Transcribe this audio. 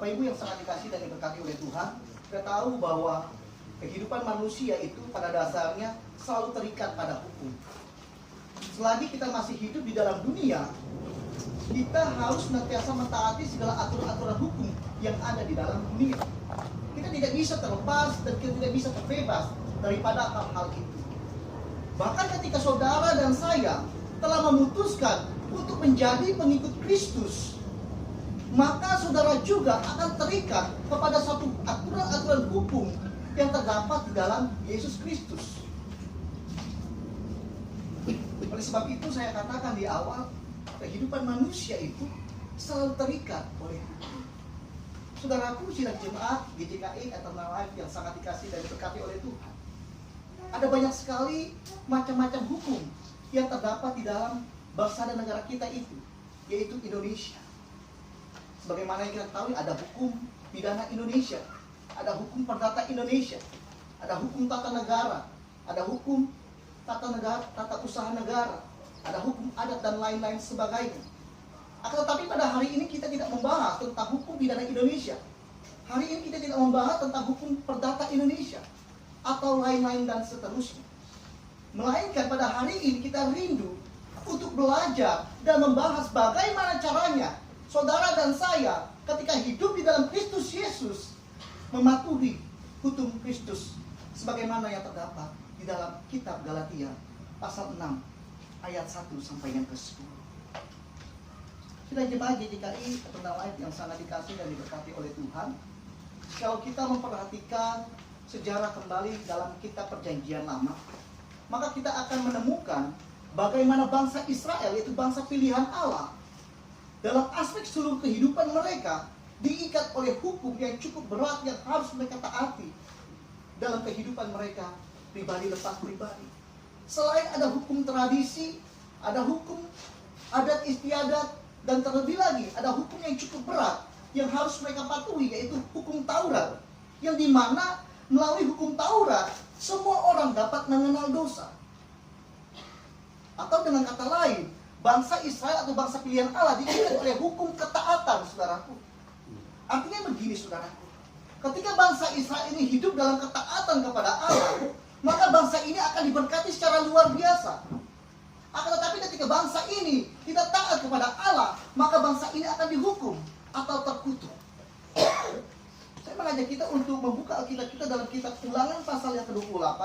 Bapak Ibu yang sangat dikasihi dan diberkati oleh Tuhan, kita tahu bahwa kehidupan manusia itu pada dasarnya selalu terikat pada hukum. Selagi kita masih hidup di dalam dunia, kita harus senantiasa mentaati segala aturan-aturan hukum yang ada di dalam dunia. Kita tidak bisa terlepas dan kita tidak bisa terbebas daripada hal-hal itu. Bahkan ketika saudara dan saya telah memutuskan untuk menjadi pengikut Kristus, maka saudara juga akan terikat kepada satu aturan-aturan hukum yang terdapat di dalam Yesus Kristus. Oleh sebab itu saya katakan di awal, kehidupan manusia itu selalu terikat oleh hukum. Saudaraku, sidang jemaat GJKI Eternal Life yang sangat dikasihi dan diberkati oleh Tuhan, ada banyak sekali macam-macam hukum yang terdapat di dalam bangsa dan negara kita itu, yaitu Indonesia. Sebagaimana yang kita ketahui, ada hukum pidana Indonesia, ada hukum perdata Indonesia, ada hukum tata negara, ada hukum tata usaha negara, ada hukum adat dan lain-lain sebagainya. Akan tetapi pada hari ini kita tidak membahas tentang hukum pidana Indonesia. Hari ini kita tidak membahas tentang hukum perdata Indonesia atau lain-lain dan seterusnya. Melainkan pada hari ini kita rindu untuk belajar dan membahas bagaimana caranya saudara dan saya ketika hidup di dalam Kristus Yesus mematuhi hukum Kristus sebagaimana yang terdapat di dalam kitab Galatia pasal 6 ayat 1 sampai yang ke-10. Sudah jemaat GJKI Eternal Life yang sangat dikasihi dan diberkati oleh Tuhan, kalau kita memperhatikan sejarah kembali dalam kitab Perjanjian Lama, maka kita akan menemukan bagaimana bangsa Israel, yaitu bangsa pilihan Allah, dalam aspek seluruh kehidupan mereka diikat oleh hukum yang cukup berat yang harus mereka taati dalam kehidupan mereka pribadi lepas pribadi. Selain ada hukum tradisi, ada hukum adat istiadat, dan terlebih lagi ada hukum yang cukup berat yang harus mereka patuhi, yaitu hukum Taurat, yang dimana melalui hukum Taurat semua orang dapat mengenal dosa. Atau dengan kata lain, bangsa Israel atau bangsa pilihan Allah diikat oleh hukum ketaatan, saudaraku. Artinya begini, saudaraku, ketika bangsa Israel ini hidup dalam ketaatan kepada Allah, maka bangsa ini akan diberkati secara luar biasa. Akan tetapi ketika bangsa ini tidak taat kepada Allah, maka bangsa ini akan dihukum atau terkutuk. Saya mengajak kita untuk membuka Alkitab kita dalam kitab Ulangan pasal yang ke-28.